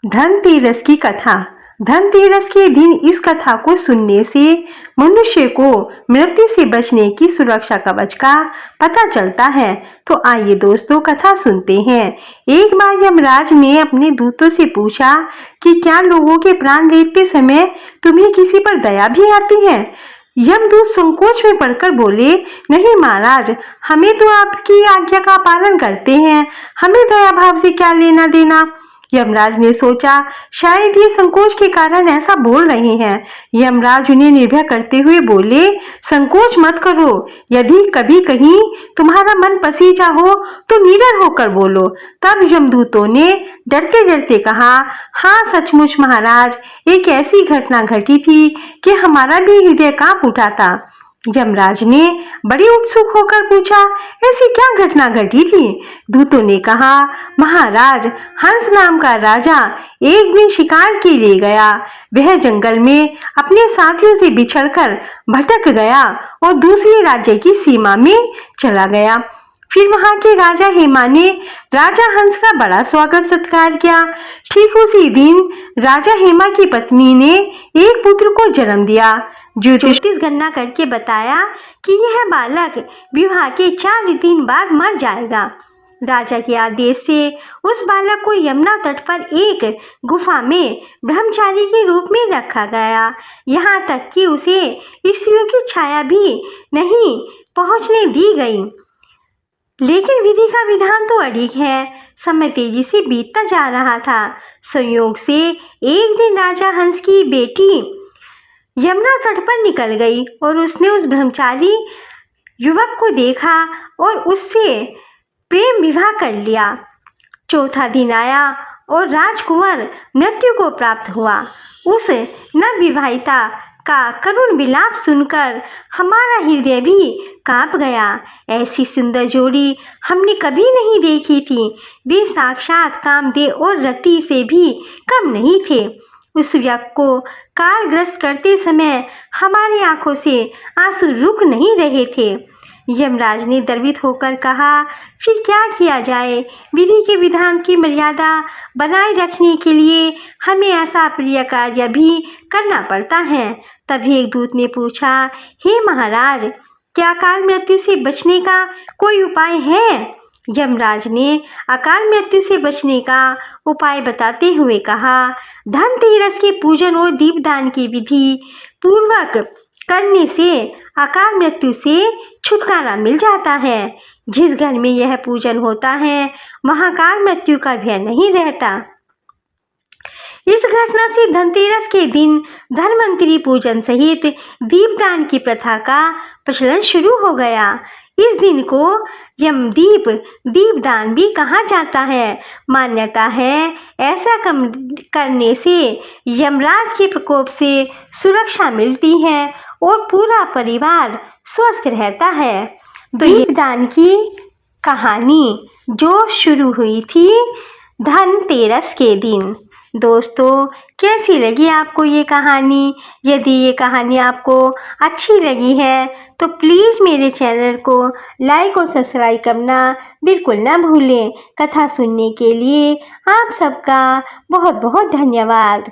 धनतेरस की कथा। धनतेरस के दिन इस कथा को सुनने से मनुष्य को मृत्यु से बचने की सुरक्षा कवच का पता चलता है। तो आइए दोस्तों कथा सुनते हैं। एक बार यमराज ने अपने दूतों से पूछा कि क्या लोगों के प्राण लेते समय तुम्हें किसी पर दया भी आती है? यमदूत संकोच में पड़कर बोले, नहीं महाराज, हमें तो आपकी आज्ञा का पालन करते हैं, हमें दया भाव से क्या लेना देना। यमराज ने सोचा शायद ये संकोच के कारण ऐसा बोल रहे हैं। यमराज उन्हें निर्भय करते हुए बोले, संकोच मत करो, यदि कभी कहीं तुम्हारा मन पसीजा हो तो निडर होकर बोलो। तब यमदूतों ने डरते डरते कहा, हाँ सचमुच महाराज, एक ऐसी घटना घटी थी कि हमारा भी हृदय कांप उठा था। यमराज ने बड़े उत्सुक होकर पूछा, ऐसी क्या घटना घटी थी? दूतों ने कहा, महाराज, हंस नाम का राजा एक दिन शिकार के लिए गया। वह जंगल में अपने साथियों से बिछड़कर भटक गया और दूसरे राज्य की सीमा में चला गया। फिर वहां के राजा हेमा ने राजा हंस का बड़ा स्वागत सत्कार किया। ठीक उसी दिन राजा हेमा की पत्नी ने एक पुत्र को जन्म दिया। ज्योतिष गणना करके बताया कि यह बालक विवाह के 4 दिन बाद मर जाएगा। राजा के आदेश से उस बालक को यमुना तट पर एक गुफा में ब्रह्मचारी के रूप में रखा गया, यहाँ तक कि उसे स्त्रियों की छाया भी नहीं पहुँचने दी गई। लेकिन विधि का विधान तो अड़िग है। समय तेजी से बीतता जा रहा था। संयोग से एक दिन राजा हंस की बेटी यमुना तट पर निकल गई और उसने उस ब्रह्मचारी युवक को देखा और उससे प्रेम विवाह कर लिया। चौथा दिन आया और राजकुमार मृत्यु को प्राप्त हुआ। उस नवविवाहिता का करुण विलाप सुनकर हमारा हृदय भी कांप गया। ऐसी सुंदर जोड़ी हमने कभी नहीं देखी थी। वे साक्षात कामदेव और रति से भी कम नहीं थे। उस व्यक्ति को कालग्रस्त करते समय हमारी आंखों से आंसू रुक नहीं रहे थे। यमराज ने द्रवित होकर कहा, फिर क्या किया जाए? विधि के विधान की मर्यादा बनाए रखने के लिए हमें ऐसा प्रिय कार्य भी करना पड़ता है। तभी एक दूत ने पूछा, हे महाराज, क्या अकाल मृत्यु से बचने का कोई उपाय है? यमराज ने अकाल मृत्यु से बचने का उपाय बताते हुए कहा, धनतेरस के पूजन और दीपदान की विधि पूर्वक करने से अकाल मृत्यु से छुटकारा मिल जाता है। जिस घर में यह पूजन होता है वहाँ अकाल मृत्यु का भय नहीं रहता। इस घटना से धनतेरस के दिन धन्वंतरी पूजन सहित दीपदान की प्रथा का प्रचलन शुरू हो गया। इस दिन को यमदीप दीपदान भी कहा जाता है। मान्यता है ऐसा करने से यमराज के प्रकोप से सुरक्षा मिलती है और पूरा परिवार स्वस्थ रहता है। दीपदान की कहानी जो शुरू हुई थी धनतेरस के दिन। दोस्तों, कैसी लगी आपको ये कहानी? यदि ये कहानी आपको अच्छी लगी है तो प्लीज़ मेरे चैनल को लाइक और सब्सक्राइब करना बिल्कुल ना भूलें। कथा सुनने के लिए आप सबका बहुत बहुत धन्यवाद।